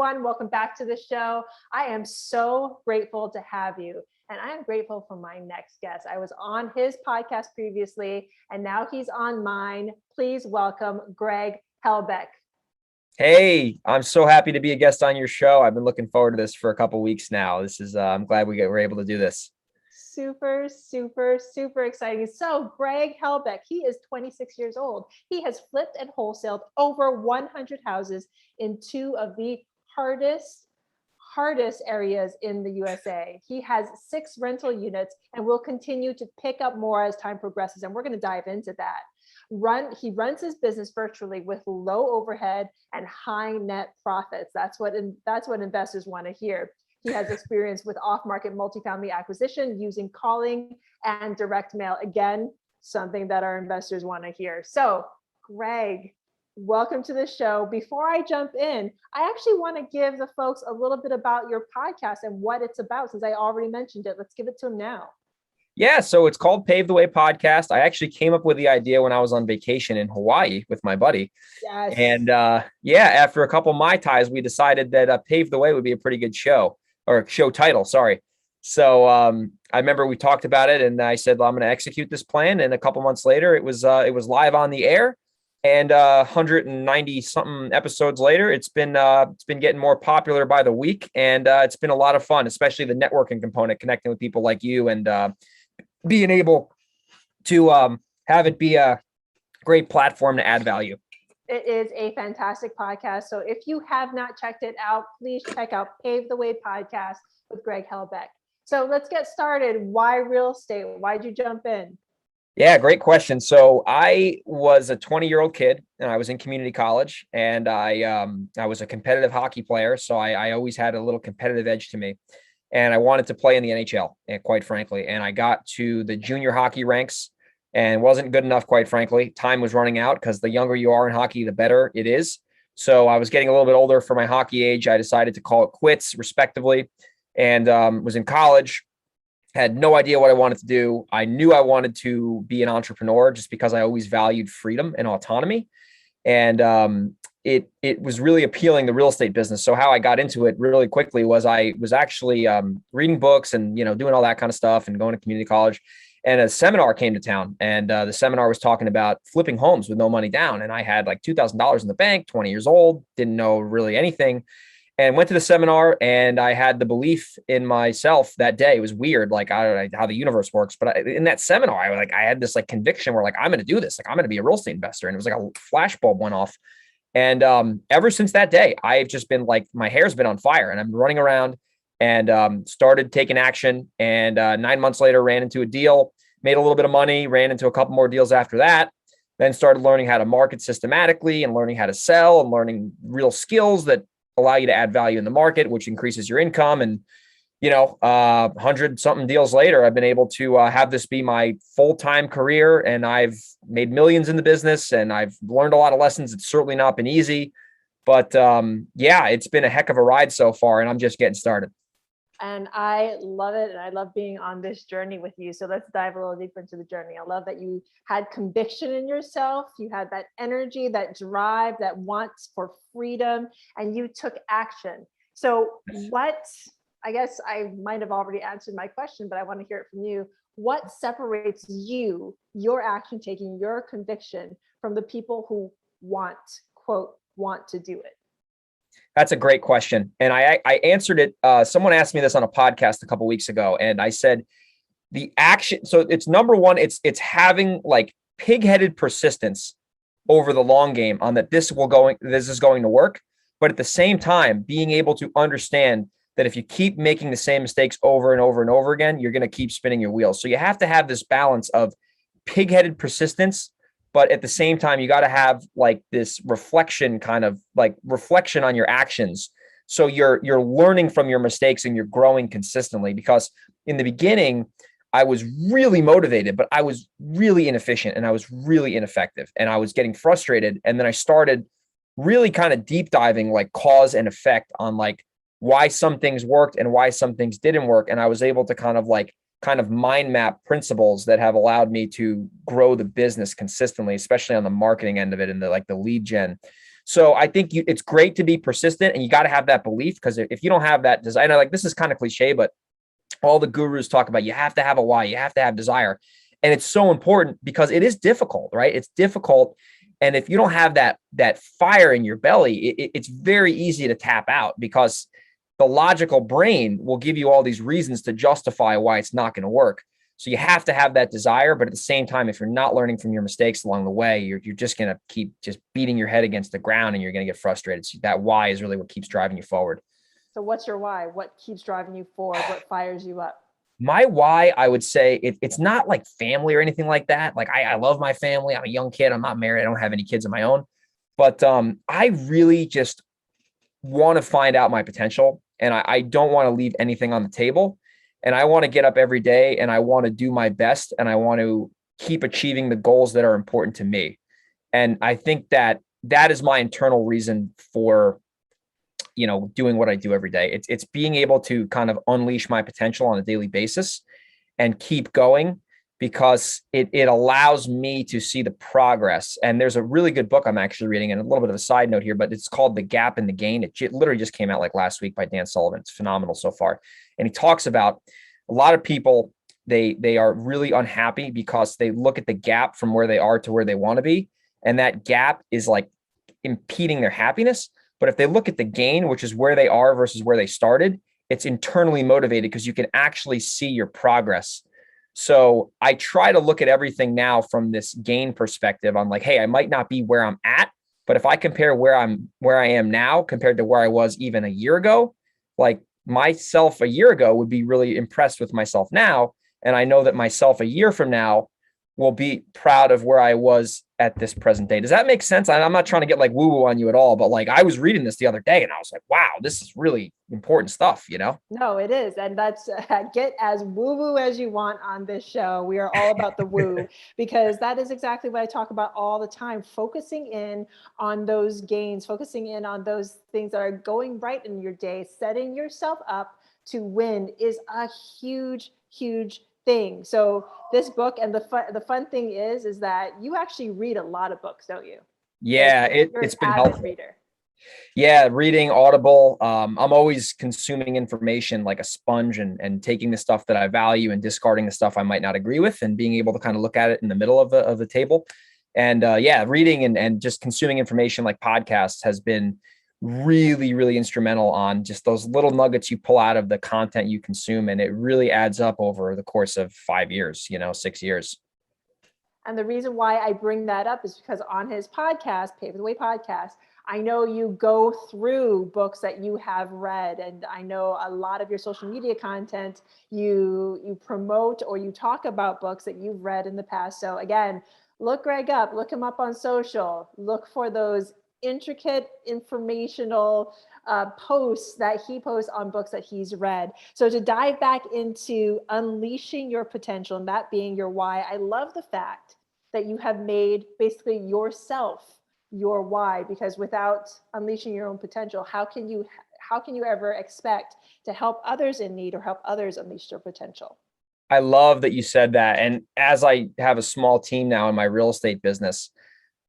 everyone. Welcome back to the show. I am so grateful to have you. And I am grateful for my next guest. I was on his podcast previously, and now he's on mine. Please welcome Greg Helbeck. Hey, I'm so happy to be a guest on your show. I've been looking forward to this for a couple of weeks now. I'm glad we're able to do this. Super, super, super exciting. So Greg Helbeck, he is 26 years old. He has flipped and wholesaled over 100 houses in two of the hardest areas in the USA. He has 6 rental units and will continue to pick up more as time progresses. And we're going to dive into that. He runs his business virtually with low overhead and high net profits. That's what investors want to hear. He has experience with off-market multifamily acquisition using calling and direct mail. Again, something that our investors want to hear. So, Greg, welcome to the show. Before I jump in, I actually want to give the folks a little bit about your podcast and what it's about, since I already mentioned it. Let's give it to them now. Yeah, so it's called Pave the Way Podcast. I actually came up with the idea when I was on vacation in Hawaii with my buddy. Yes. And after a couple of Mai Tais, we decided that Pave the Way would be a pretty good show. Or show title, sorry. So I remember we talked about it, and I said, well, I'm going to execute this plan. And a couple months later, it was live on the air, and 190 something episodes later, it's been getting more popular by the week, and it's been a lot of fun, especially the networking component, connecting with people like you, and being able to have it be a great platform to add value. It is a fantastic podcast. So if you have not checked it out, please check out Pave the Way Podcast with Greg Helbeck. So let's get started. Why real estate? Why'd you jump in? Yeah, great question. So I was a 20-year-old kid, and I was in community college, and I was a competitive hockey player. So I always had a little competitive edge to me, and I wanted to play in the NHL, and quite frankly. And I got to the junior hockey ranks and wasn't good enough, quite frankly. Time was running out, because the younger you are in hockey, the better it is. So I was getting a little bit older for my hockey age. I decided to call it quits, respectively, and was in college, had no idea what I wanted to do. I knew I wanted to be an entrepreneur just because I always valued freedom and autonomy. And it was really appealing, the real estate business. So how I got into it really quickly was I was actually reading books and, doing all that kind of stuff and going to community college. And a seminar came to town, and the seminar was talking about flipping homes with no money down. And I had like $2,000 in the bank, 20 years old, didn't know really anything, and went to the seminar. And I had the belief in myself that day. It was weird, like I don't know how the universe works, but in that seminar, I had this like conviction where like, I'm going to do this. Like, I'm going to be a real estate investor. And it was like a flashbulb went off. And ever since that day, I've just been like, my hair's been on fire, and I'm running around, and started taking action. And 9 months later, ran into a deal, made a little bit of money, ran into a couple more deals after that, then started learning how to market systematically and learning how to sell and learning real skills that allow you to add value in the market, which increases your income. And, 100 something deals later, I've been able to have this be my full-time career, and I've made millions in the business, and I've learned a lot of lessons. It's certainly not been easy, but it's been a heck of a ride so far, and I'm just getting started. And I love it. And I love being on this journey with you. So let's dive a little deeper into the journey. I love that you had conviction in yourself. You had that energy, that drive, that want for freedom, and you took action. So I guess I might have already answered my question, but I want to hear it from you. What separates you, your action taking, your conviction, from the people who want to do it? That's a great question. And I answered it. Someone asked me this on a podcast a couple of weeks ago, and I said the action. So it's number one, it's having like pig-headed persistence over the long game on that this is going to work. But at the same time, being able to understand that if you keep making the same mistakes over and over and over again, you're going to keep spinning your wheels. So you have to have this balance of pig-headed persistence, but at the same time, you got to have like this reflection on your actions. So you're learning from your mistakes and you're growing consistently, because in the beginning, I was really motivated, but I was really inefficient and I was really ineffective and I was getting frustrated. And then I started really kind of deep diving like cause and effect on like why some things worked and why some things didn't work. And I was able to kind of like kind of mind map principles that have allowed me to grow the business consistently, especially on the marketing end of it and the lead gen. So I think it's great to be persistent, and you got to have that belief, because if you don't have that desire, like, this is kind of cliche, but all the gurus talk about, you have to have a why, you have to have desire. And it's so important because it is difficult, right? It's difficult. And if you don't have that fire in your belly, it's very easy to tap out, because the logical brain will give you all these reasons to justify why it's not going to work. So you have to have that desire. But at the same time, if you're not learning from your mistakes along the way, you're just going to keep just beating your head against the ground, and you're going to get frustrated. So that why is really what keeps driving you forward. So what's your why? What keeps driving you forward? What fires you up? My why, I would say it's not like family or anything like that. Like, I love my family. I'm a young kid. I'm not married. I don't have any kids of my own. But I really just want to find out my potential, and I don't want to leave anything on the table. And I want to get up every day, and I want to do my best, and I want to keep achieving the goals that are important to me. And I think that is my internal reason for, doing what I do every day. It's being able to kind of unleash my potential on a daily basis and keep going, because it allows me to see the progress. And there's a really good book I'm actually reading, and a little bit of a side note here, but it's called The Gap and the Gain. It literally just came out like last week by Dan Sullivan. It's phenomenal so far. And he talks about a lot of people, they are really unhappy because they look at the gap from where they are to where they want to be. And that gap is like impeding their happiness. But if they look at the gain, which is where they are versus where they started, it's internally motivated, because you can actually see your progress. So I try to look at everything now from this gain perspective. I'm like, hey, I might not be where I'm at, but if I compare where I am now compared to where I was even a year ago, like, myself a year ago would be really impressed with myself now. And I know that myself a year from now will be proud of where I was at this present day. Does that make sense? I'm not trying to get like woo-woo on you at all, but like, I was reading this the other day and I was like, wow, this is really important stuff, No, it is. And that's get as woo-woo as you want on this show. We are all about the woo, because that is exactly what I talk about all the time. Focusing in on those gains, focusing in on those things that are going right in your day, setting yourself up to win is a huge, huge thing. So this book, and the fun thing is that you actually read a lot of books, don't you? Yeah, You're it's an been avid helpful. reader. Yeah, reading Audible. I'm always consuming information like a sponge, and taking the stuff that I value and discarding the stuff I might not agree with, and being able to kind of look at it in the middle of the table. And yeah, reading and just consuming information like podcasts has been really, really instrumental on just those little nuggets you pull out of the content you consume. And it really adds up over the course of 5 years, 6 years. And the reason why I bring that up is because on his podcast, Pave the Way podcast, I know you go through books that you have read, and I know a lot of your social media content, you promote or you talk about books that you've read in the past. So again, look Greg up, look him up on social, look for those intricate informational posts that he posts on books that he's read. So to dive back into unleashing your potential, and that being your why, I love the fact that you have made basically yourself your why, because without unleashing your own potential, how can you ever expect to help others in need or help others unleash their potential? I love that you said that. And as I have a small team now in my real estate business,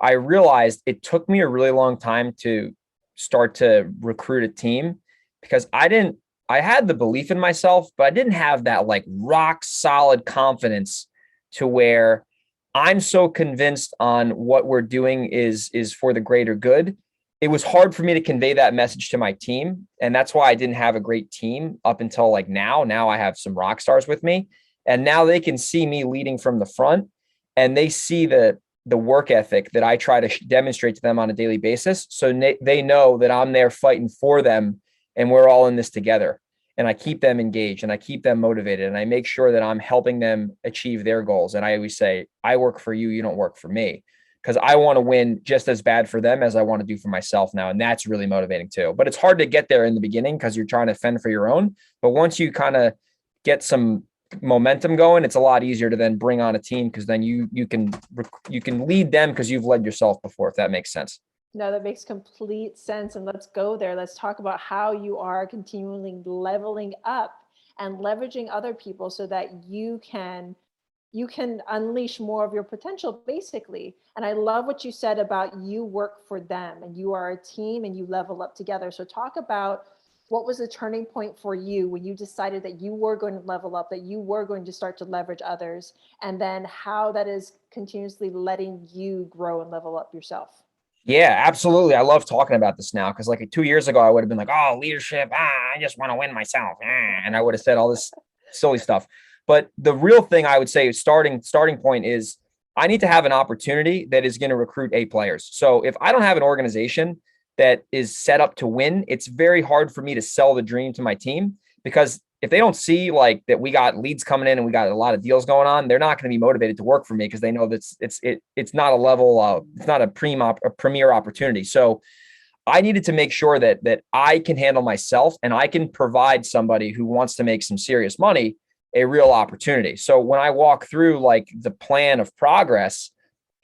I realized it took me a really long time to start to recruit a team, because I had the belief in myself, but I didn't have that like rock solid confidence to where I'm so convinced on what we're doing is for the greater good. It was hard for me to convey that message to my team. And that's why I didn't have a great team up until like now. Now I have some rock stars with me, and now they can see me leading from the front, and they see the work ethic that I try to demonstrate to them on a daily basis. So they know that I'm there fighting for them, and we're all in this together. And I keep them engaged, and I keep them motivated, and I make sure that I'm helping them achieve their goals. And I always say, I work for you, you don't work for me, because I want to win just as bad for them as I want to do for myself now. And that's really motivating too. But it's hard to get there in the beginning because you're trying to fend for your own. But once you kind of get some momentum going, it's a lot easier to then bring on a team, because then you can lead them because you've led yourself before, if that makes sense. No, that makes complete sense. And let's go there. Let's talk about how you are continually leveling up and leveraging other people so that you can unleash more of your potential, basically. And I love what you said about you work for them and you are a team and you level up together. So talk about what was the turning point for you when you decided that you were going to level up, that you were going to start to leverage others, and then how that is continuously letting you grow and level up yourself. Yeah, absolutely. I love talking about this now because like 2 years ago, I would have been like, oh, leadership. I just want to win myself. And I would have said all this silly stuff. But the real thing I would say is starting point is I need to have an opportunity that is going to recruit A players. So if I don't have an organization that is set up to win, it's very hard for me to sell the dream to my team, because if they don't see like that we got leads coming in and we got a lot of deals going on, they're not going to be motivated to work for me because they know that it's not a level, it's not a premier opportunity. So I needed to make sure that I can handle myself and I can provide somebody who wants to make some serious money a real opportunity. So when I walk through like the plan of progress,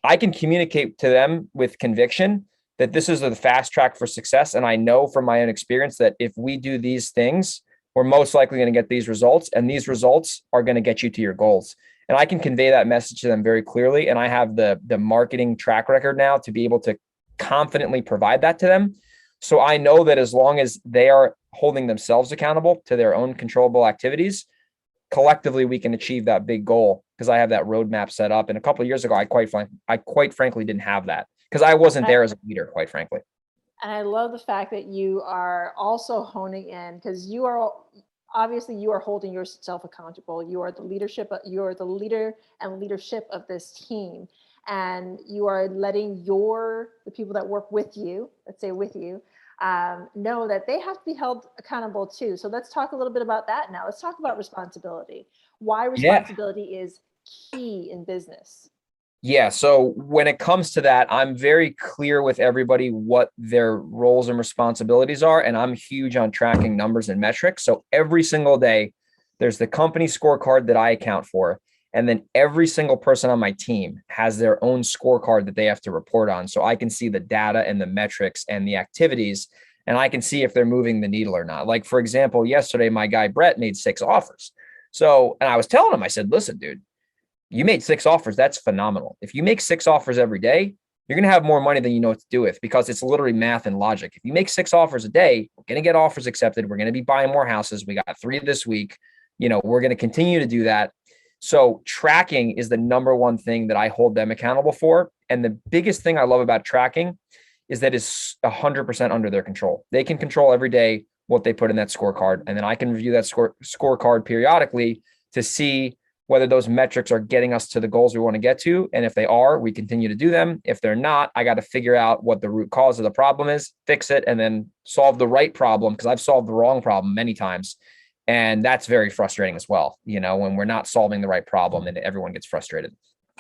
I can communicate to them with conviction that this is the fast track for success. And I know from my own experience that if we do these things, we're most likely going to get these results, and these results are going to get you to your goals. And I can convey that message to them very clearly. And I have the marketing track record now to be able to confidently provide that to them. So I know that as long as they are holding themselves accountable to their own controllable activities, collectively we can achieve that big goal, because I have that roadmap set up. And a couple of years ago, I quite frankly didn't have that because I wasn't there as a leader, quite frankly. And I love the fact that you are also honing in, because you are obviously you are holding yourself accountable. You are the leader and leadership of this team. And you are letting the people that work with you, let's say with you, know that they have to be held accountable too. So let's talk a little bit about that now. Let's talk about responsibility. Why responsibility is key in business. Yeah. So when it comes to that, I'm very clear with everybody what their roles and responsibilities are. And I'm huge on tracking numbers and metrics. So every single day, there's the company scorecard that I account for. And then every single person on my team has their own scorecard that they have to report on. So I can see the data and the metrics and the activities, and I can see if they're moving the needle or not. Like, for example, yesterday, my guy, Brett, made 6 offers. So, and I was telling him, I said, listen, dude, you made 6 offers. That's phenomenal. If you make 6 offers every day, you're going to have more money than you know what to do with, because it's literally math and logic. If you make 6 offers a day, we're going to get offers accepted. We're going to be buying more houses. We got 3 this week. We're going to continue to do that. So tracking is the number one thing that I hold them accountable for. And the biggest thing I love about tracking is that it's 100% under their control. They can control every day what they put in that scorecard. And then I can review that scorecard periodically to see whether those metrics are getting us to the goals we want to get to. And if they are, we continue to do them. If they're not, I got to figure out what the root cause of the problem is, fix it, and then solve the right problem, because I've solved the wrong problem many times. And that's very frustrating as well, when we're not solving the right problem and everyone gets frustrated.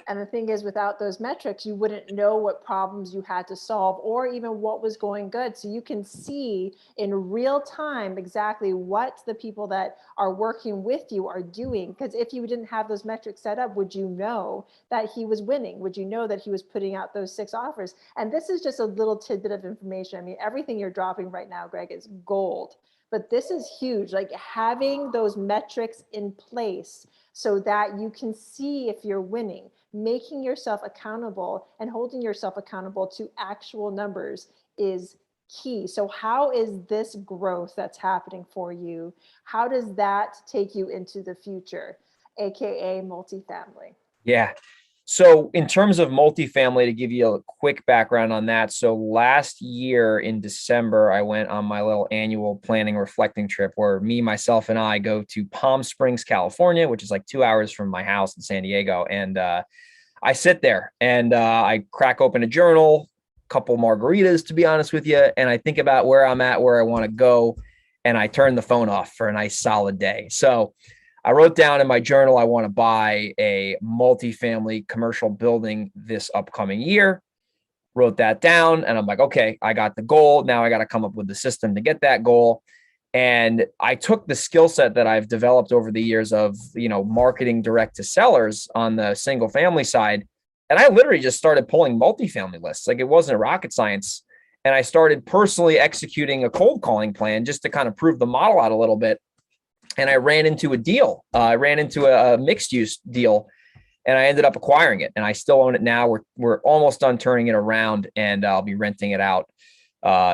And the thing is, without those metrics, you wouldn't know what problems you had to solve or even what was going good. So you can see in real time exactly what the people that are working with you are doing. Because if you didn't have those metrics set up, would you know that he was winning? Would you know that he was putting out those 6 offers? And this is just a little tidbit of information. I mean, everything you're dropping right now, Greg, is gold. But this is huge, like having those metrics in place so that you can see if you're winning, making yourself accountable and holding yourself accountable to actual numbers is key. So how is this growth that's happening for you? How does that take you into the future, AKA multifamily? Yeah. So in terms of multifamily, to give you a quick background on that. So last year in December, I went on my little annual planning reflecting trip where me, myself, and I go to Palm Springs, California, which is like 2 hours from my house in San Diego. And I sit there and I crack open a journal, a couple margaritas, to be honest with you. And I think about where I'm at, where I want to go. And I turn the phone off for a nice solid day. So I wrote down in my journal, I want to buy a multifamily commercial building this upcoming year. Wrote that down and I'm like, okay, I got the goal. Now I got to come up with the system to get that goal. And I took the skill set that I've developed over the years of, marketing direct to sellers on the single family side. And I literally just started pulling multifamily lists. Like, it wasn't rocket science. And I started personally executing a cold calling plan just to kind of prove the model out a little bit. and I ran into a deal. I ran into a mixed use deal, and I ended up acquiring it, and I still own it now. We're almost done turning it around, and I'll be renting it out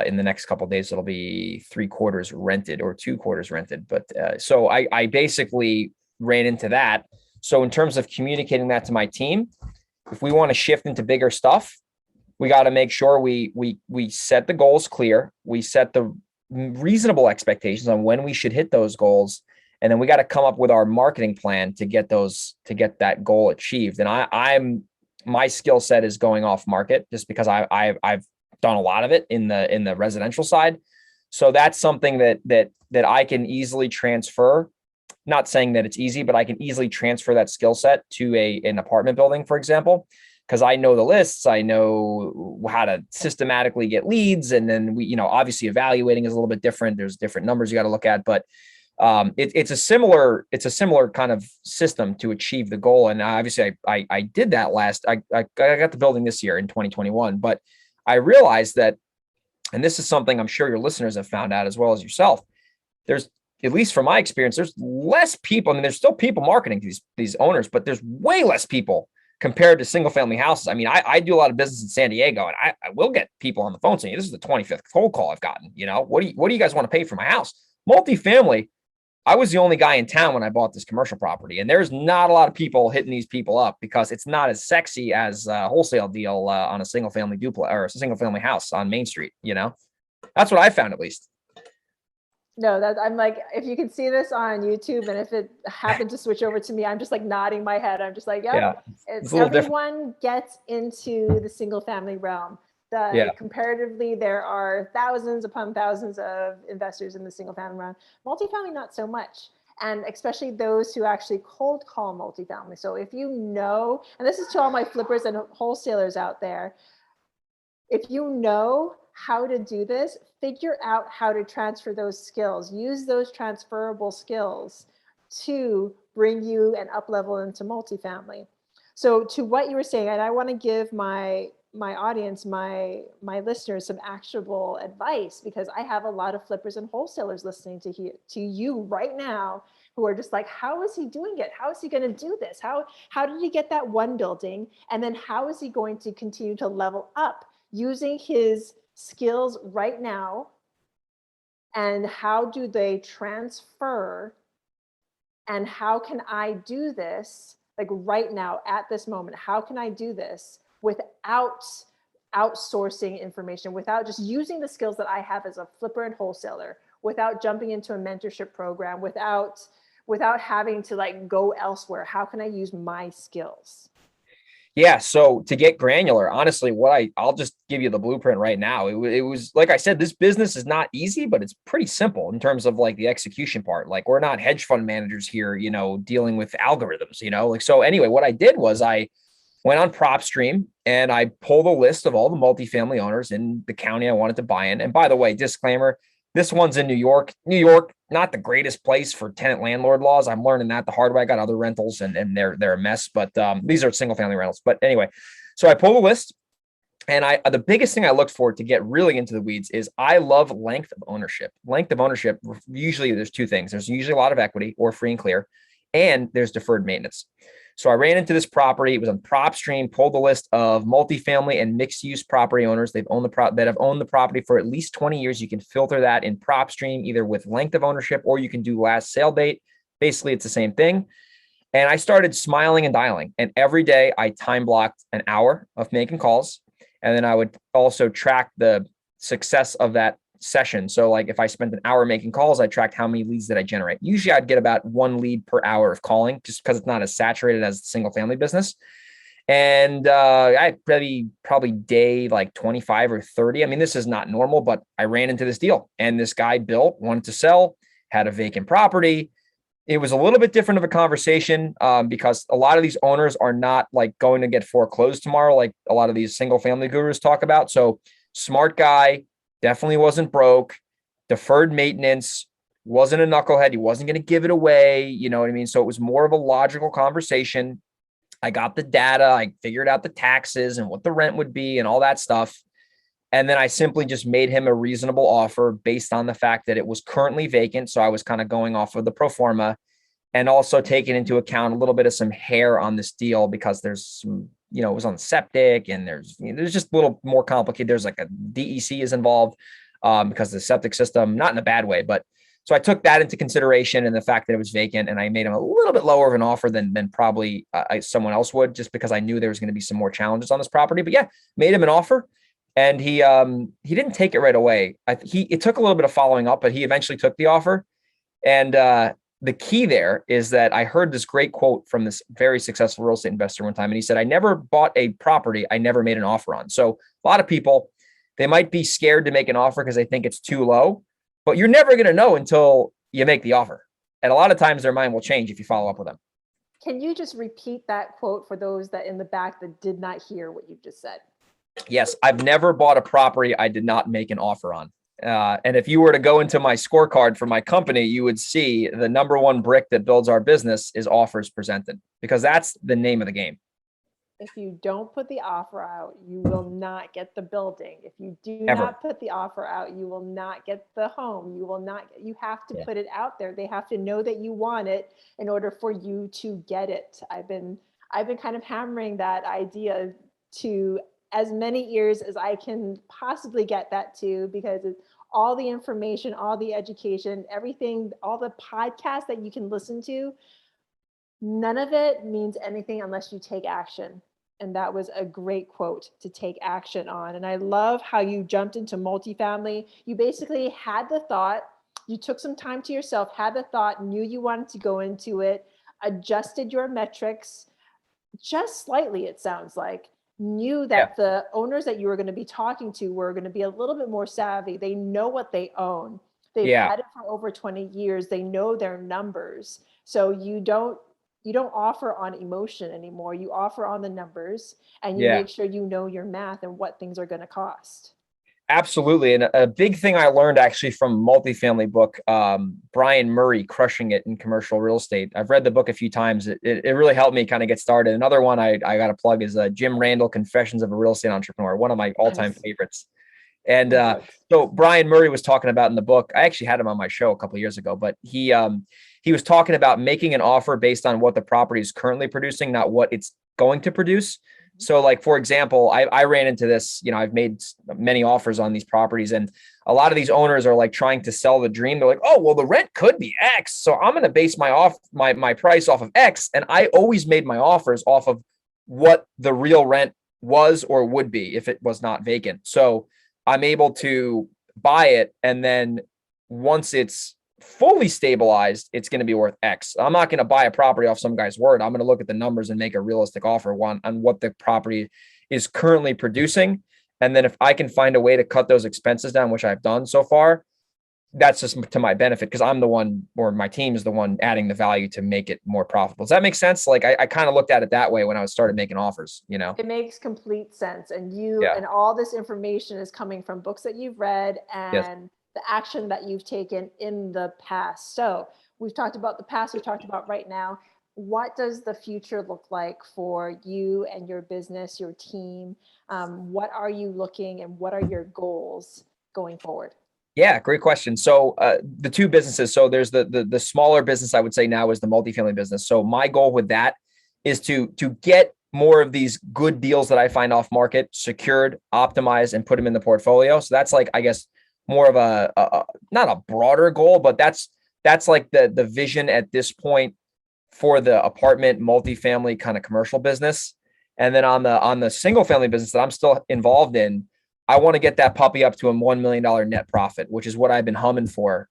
in the next couple of days. It'll be 3/4 rented or 2/4 rented. But so I basically ran into that. So in terms of communicating that to my team, if we want to shift into bigger stuff, we got to make sure we set the goals clear. We set the reasonable expectations on when we should hit those goals. And then we got to come up with our marketing plan to get that goal achieved. And my skill set is going off market, just because I've done a lot of it in the residential side. So that's something that I can easily transfer. Not saying that it's easy, but I can easily transfer that skill set to an apartment building, for example, because I know the lists, I know how to systematically get leads. And then obviously evaluating is a little bit different. There's different numbers you got to look at, but it's a similar kind of system to achieve the goal. And obviously I did that I got the building this year in 2021, but I realized that, and this is something I'm sure your listeners have found out as well as yourself, there's, at least from my experience, there's less people. I mean, there's still people marketing to these owners, but there's way less people compared to single family houses. I mean, I do a lot of business in San Diego, and I will get people on the phone saying, this is the 25th cold call I've gotten. What do you guys want to pay for my house? Multifamily, I was the only guy in town when I bought this commercial property, and there's not a lot of people hitting these people up because it's not as sexy as a wholesale deal on a single family duplex or a single family house on Main Street. That's what I found, at least. No, I'm like, if you can see this on YouTube, and if it happened to switch over to me, I'm just like nodding my head. I'm just like, yep, yeah, everyone gets into the single family realm. Comparatively, there are thousands upon thousands of investors in the single family realm. Multifamily, not so much. And especially those who actually cold call multifamily. So if you know, and this is to all my flippers and wholesalers out there, if you know how to do this, figure out how to transfer those skills, use those transferable skills to bring you an up level into multifamily. So to what you were saying, and I want to give my audience, my listeners, some actionable advice, because I have a lot of flippers and wholesalers listening to you right now who are just like, how is he doing it? How is he going to do this? How did he get that one building? And then how is he going to continue to level up using his skills right now? And how do they transfer? And how can I do this, like right now at this moment? How can I do this without outsourcing information, without just using the skills that I have as a flipper and wholesaler, without jumping into a mentorship program, without having to like go elsewhere? How can I use my skills? Yeah. So to get granular, honestly, I'll just give you the blueprint right now. It was, like I said, this business is not easy, but it's pretty simple in terms of like the execution part. Like, we're not hedge fund managers here, dealing with algorithms, so anyway, what I did was I went on PropStream and I pulled a list of all the multifamily owners in the county I wanted to buy in. And by the way, disclaimer, this one's in New York. New York, not the greatest place for tenant landlord laws. I'm learning that the hard way. I got other rentals and they're a mess, but these are single family rentals. But anyway, so I pulled a list, and the biggest thing I looked for to get really into the weeds is I love length of ownership. Length of ownership, usually there's two things. There's usually a lot of equity or free and clear, and there's deferred maintenance. So I ran into this property. It was on PropStream, pulled the list of multifamily and mixed use property owners. That have owned the property for at least 20 years. You can filter that in PropStream, either with length of ownership, or you can do last sale date. Basically, it's the same thing. And I started smiling and dialing. And every day I time blocked an hour of making calls. And then I would also track the success of that session. So like if I spent an hour making calls, I tracked how many leads did I generate. Usually I'd get about 1 lead per hour of calling, just because it's not as saturated as the single family business. And I probably day like 25 or 30. I mean, this is not normal, but I ran into this deal, and this guy wanted to sell, had a vacant property. It was a little bit different of a conversation because a lot of these owners are not like going to get foreclosed tomorrow, like a lot of these single family gurus talk about. So smart guy, definitely wasn't broke, deferred maintenance, wasn't a knucklehead. He wasn't going to give it away. You know what I mean? So it was more of a logical conversation. I got the data. I figured out the taxes and what the rent would be and all that stuff. And then I simply just made him a reasonable offer based on the fact that it was currently vacant. So I was kind of going off of the pro forma, and also taking into account a little bit of some hair on this deal because there's some, it was on septic, and there's just a little more complicated. There's like a DEC is involved because of the septic system, not in a bad way, but so I took that into consideration and the fact that it was vacant, and I made him a little bit lower of an offer than probably someone else would, just because I knew there was going to be some more challenges on this property. But yeah, made him an offer, and he didn't take it right away. It took a little bit of following up, but he eventually took the offer. And the key there is that I heard this great quote from this very successful real estate investor one time, and he said, "I never bought a property I never made an offer on." So a lot of people, they might be scared to make an offer because they think it's too low. But you're never going to know until you make the offer. And a lot of times their mind will change if you follow up with them. Can you just repeat that quote for those that in the back that did not hear what you just said? Yes, I've never bought a property I did not make an offer on. And if you were to go into my scorecard for my company, you would see the number one brick that builds our business is offers presented, because that's the name of the game. If you don't put the offer out, you will not get the building. If you do Ever. not put the offer out, you will not get the home. You have to put it out there. They have to know that you want it in order for you to get it. I've been kind of hammering that idea to as many ears as I can possibly get that to, because it's all the information, all the education, everything, all the podcasts that you can listen to. None of it means anything unless you take action. And that was a great quote to take action on. And I love how you jumped into multifamily. You basically had the thought, you took some time to yourself, had the thought, knew you wanted to go into it, adjusted your metrics just slightly, it sounds like, knew that the owners that you were going to be talking to were going to be a little bit more savvy. They know what they own. They've had it for over 20 years. They know their numbers. So you don't offer on emotion anymore. You offer on the numbers, and you make sure you know your math and what things are going to cost. Absolutely. And a big thing I learned actually from multifamily book, Brian Murray, Crushing It in Commercial Real Estate. I've read the book a few times. It really helped me kind of get started. Another one I got to plug is Jim Randall, Confessions of a Real Estate Entrepreneur, one of my all-time favorites. And so Brian Murray was talking about in the book, I actually had him on my show a couple of years ago, but he was talking about making an offer based on what the property is currently producing, not what it's going to produce. So like, for example, I ran into this, I've made many offers on these properties, and a lot of these owners are like trying to sell the dream. They're like, oh, well, the rent could be X, so I'm going to base my price off of X. And I always made my offers off of what the real rent was or would be if it was not vacant. So I'm able to buy it, and then once it's fully stabilized, it's going to be worth X. I'm not going to buy a property off some guy's word. I'm going to look at the numbers and make a realistic offer on what the property is currently producing. And then if I can find a way to cut those expenses down, which I've done so far, that's just to my benefit, because I'm the one, or my team is the one, adding the value to make it more profitable. Does that make sense? Like I kind of looked at it that way when I started making offers, It makes complete sense. And and all this information is coming from books that you've read and the action that you've taken in the past. So we've talked about the past, we've talked about right now. What does the future look like for you and your business, your team? What are you looking, and what are your goals going forward? Yeah, great question. So the two businesses, so there's the smaller business I would say now is the multifamily business. So my goal with that is to get more of these good deals that I find off market secured, optimized, and put them in the portfolio. So that's like, I guess, more of a not a broader goal, but that's like the vision at this point for the apartment multifamily kind of commercial business. And then on the single family business that I'm still involved in, I want to get that puppy up to a $1 million net profit, which is what I've been humming for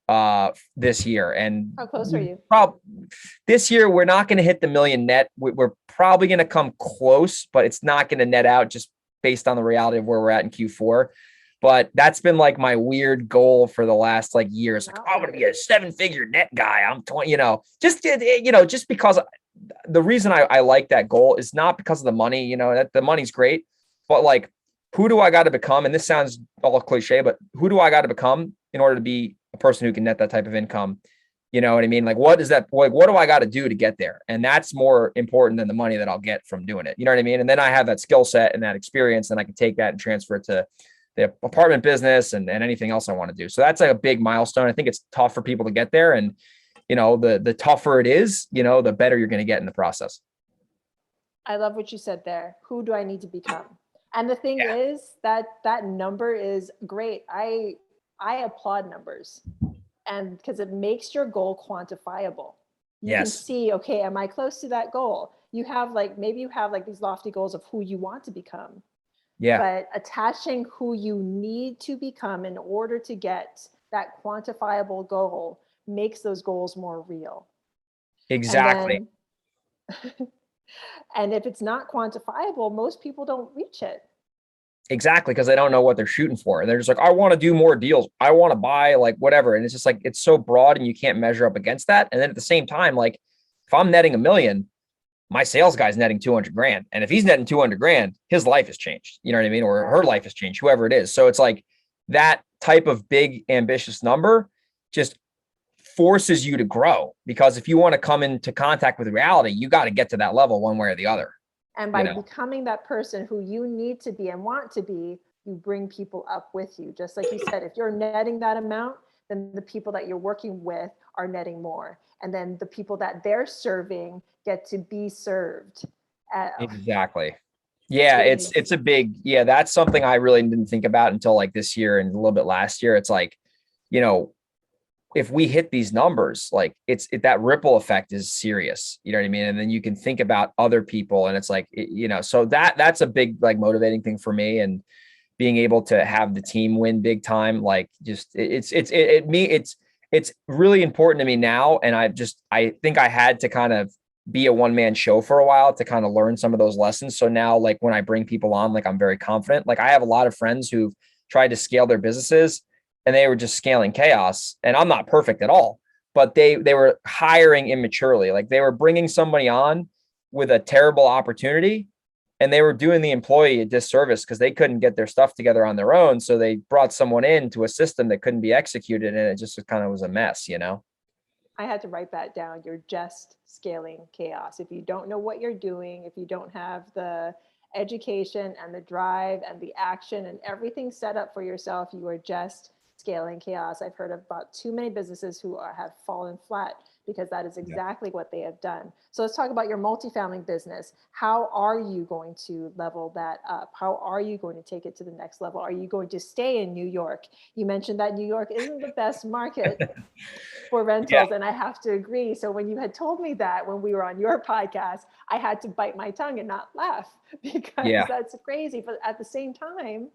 this year. And how close are you? This year, we're not going to hit the million net. We're probably going to come close, but it's not going to net out just based on the reality of where we're at in Q4. But that's been like my weird goal for the last like years. Like, I'm going to be a 7-figure net guy. I'm 20, just because the reason I like that goal is not because of the money, that the money's great, but like, who do I got to become? And this sounds all cliche, but who do I got to become in order to be a person who can net that type of income? You know what I mean? Like, what is that? Like, what do I got to do to get there? And that's more important than the money that I'll get from doing it. You know what I mean? And then I have that skill set and that experience, and I can take that and transfer it to the apartment business and anything else I want to do. So that's like a big milestone. I think it's tough for people to get there. And, the tougher it is, the better you're going to get in the process. I love what you said there. Who do I need to become? And the thing Yeah. is that number is great. I applaud numbers, and because it makes your goal quantifiable. You can Yes. see, okay, am I close to that goal? Maybe you have like these lofty goals of who you want to become, Yeah, but attaching who you need to become in order to get that quantifiable goal makes those goals more real. And exactly. then, and if it's not quantifiable, most people don't reach it. Exactly. Because they don't know what they're shooting for. And they're just like, I want to do more deals. I want to buy like whatever. And it's just like, it's so broad and you can't measure up against that. And then at the same time, like if I'm netting $1 million, my sales guy's netting 200 grand. And if he's netting 200 grand, his life has changed. You know what I mean? Or her life has changed, whoever it is. So it's like that type of big, ambitious number just forces you to grow, because if you want to come into contact with reality, you got to get to that level one way or the other. And by becoming that person who you need to be and want to be, you bring people up with you. Just like you said, if you're netting that amount, then the people that you're working with are netting more. And then the people that they're serving get to be served. Exactly. Yeah, it's a big, that's something I really didn't think about until like this year and a little bit last year. It's like, if we hit these numbers, like that ripple effect is serious. You know what I mean? And then you can think about other people, and it's like, so that's a big, like, motivating thing for me. And being able to have the team win big time, like just it's really important to me now. And I think I had to kind of be a one-man show for a while to kind of learn some of those lessons. So now, like, when I bring people on, like, I'm very confident. Like, I have a lot of friends who've tried to scale their businesses and they were just scaling chaos. And I'm not perfect at all, but they were hiring immaturely. Like, they were bringing somebody on with a terrible opportunity, and they were doing the employee a disservice because they couldn't get their stuff together on their own. So they brought someone into a system that couldn't be executed, and it just kind of was a mess, I had to write that down. You're just scaling chaos. If you don't know what you're doing, if you don't have the education and the drive and the action and everything set up for yourself, you are just scaling chaos. I've heard about too many businesses who have fallen flat because that is exactly what they have done. So let's talk about your multifamily business. How are you going to level that up? How are you going to take it to the next level? Are you going to stay in New York? You mentioned that New York isn't the best market for rentals, and I have to agree. So when you had told me that when we were on your podcast, I had to bite my tongue and not laugh because that's crazy. But at the same time,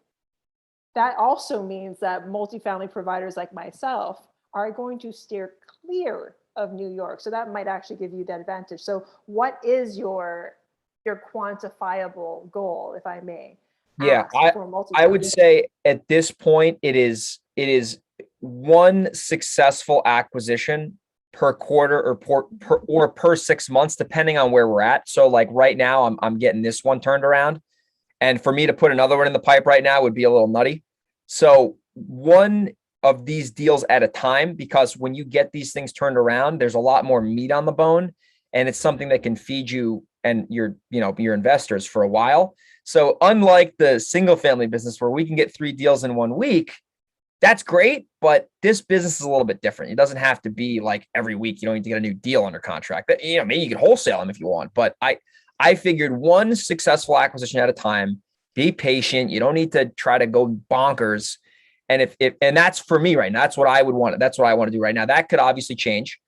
that also means that multifamily providers like myself are going to steer clear of New York. So that might actually give you that advantage. So what is your quantifiable goal, if I may ask, for multifamily? I would say at this point, it is one successful acquisition per quarter or per 6 months, depending on where we're at. So like right now, I'm getting this one turned around. And for me to put another one in the pipe right now would be a little nutty. So one of these deals at a time, because when you get these things turned around, there's a lot more meat on the bone, and it's something that can feed you and your investors for a while. So unlike the single family business where we can get 3 deals in 1 week, that's great. But this business is a little bit different. It doesn't have to be like every week. You don't need to get a new deal under contract. But, maybe you can wholesale them if you want. But I figured one successful acquisition at a time. Be patient. You don't need to try to go bonkers. And and that's for me right now. That's what I would want. That's what I want to do right now. That could obviously change,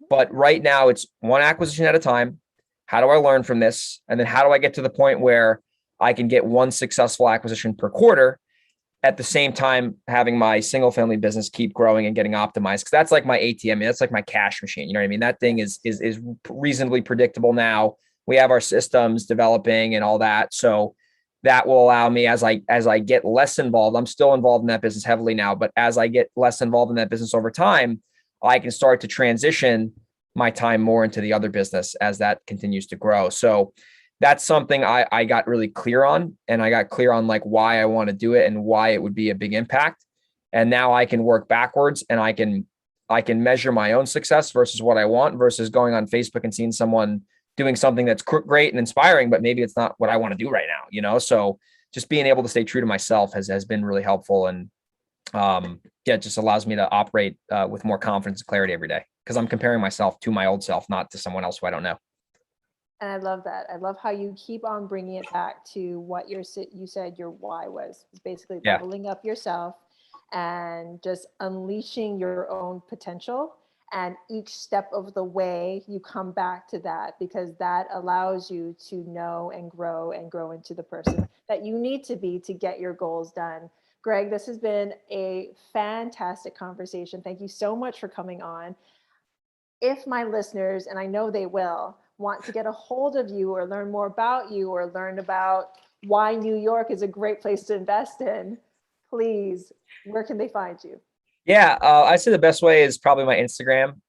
but right now it's one acquisition at a time. How do I learn from this? And then how do I get to the point where I can get one successful acquisition per quarter, at the same time having my single family business keep growing and getting optimized? Because that's like my ATM. That's like my cash machine. You know what I mean? That thing is reasonably predictable now. We have our systems developing and all that. So that will allow me, as I get less involved, I'm still involved in that business heavily now, but as I get less involved in that business over time, I can start to transition my time more into the other business as that continues to grow. So that's something I got really clear on, and I got clear on like why I want to do it and why it would be a big impact. And now I can work backwards, and I can measure my own success versus what I want versus going on Facebook and seeing someone doing something that's great and inspiring, but maybe it's not what I want to do right now, So just being able to stay true to myself has been really helpful. And it just allows me to operate with more confidence and clarity every day, because I'm comparing myself to my old self, not to someone else who I don't know. And I love that. I love how you keep on bringing it back to what you said your why was. It's basically Yeah. leveling up yourself and just unleashing your own potential. And each step of the way, you come back to that, because that allows you to know and grow into the person that you need to be to get your goals done. Greg, this has been a fantastic conversation. Thank you so much for coming on. If my listeners, and I know they will, want to get a hold of you or learn more about you or learn about why New York is a great place to invest in, please, where can they find you? Yeah, I say the best way is probably my Instagram.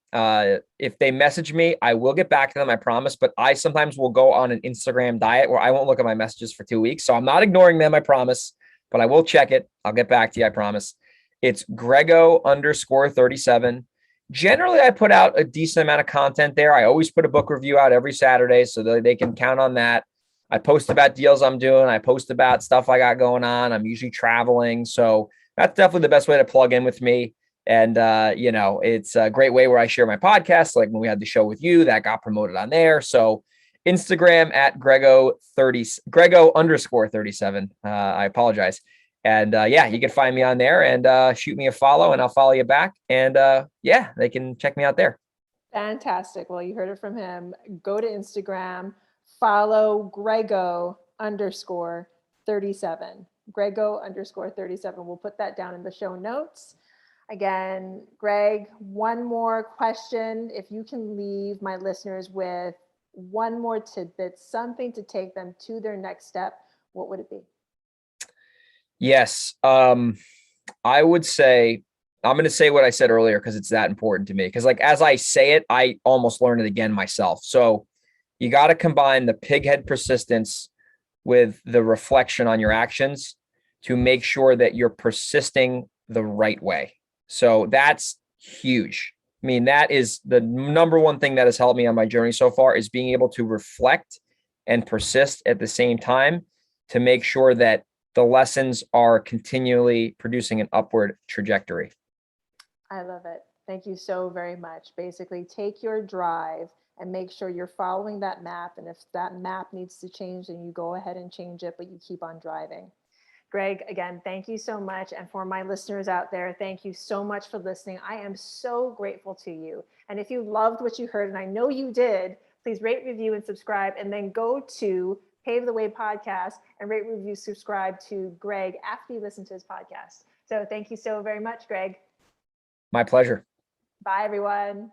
If they message me, I will get back to them, I promise. But I sometimes will go on an Instagram diet where I won't look at my messages for 2 weeks. So I'm not ignoring them, I promise. But I will check it. I'll get back to you, I promise. It's Grego_37. Generally, I put out a decent amount of content there. I always put a book review out every Saturday, so that they can count on that. I post about deals I'm doing. I post about stuff I got going on. I'm usually traveling. So that's definitely the best way to plug in with me. And, it's a great way where I share my podcast. Like when we had the show with you, that got promoted on there. So Instagram at Grego_37. I apologize. And you can find me on there and shoot me a follow, and I'll follow you back. And they can check me out there. Fantastic. Well, you heard it from him. Go to Instagram, follow Grego_37. Grego_37. We'll put that down in the show notes. Again, Greg, one more question. If you can leave my listeners with one more tidbit, something to take them to their next step, what would it be? Yes. I would say, I'm going to say what I said earlier, because it's that important to me. Because as I say it, I almost learn it again myself. So you got to combine the pighead persistence with the reflection on your actions to make sure that you're persisting the right way. So that's huge. I mean, that is the number one thing that has helped me on my journey so far, is being able to reflect and persist at the same time to make sure that the lessons are continually producing an upward trajectory. I love it. Thank you so very much. Basically, take your drive and make sure you're following that map. And if that map needs to change, then you go ahead and change it, but you keep on driving. Greg, again, thank you so much. And for my listeners out there, thank you so much for listening. I am so grateful to you. And if you loved what you heard, and I know you did, please rate, review, and subscribe. And then go to Pave the Way podcast and rate, review, subscribe to Greg after you listen to his podcast. So thank you so very much, Greg. My pleasure. Bye, everyone.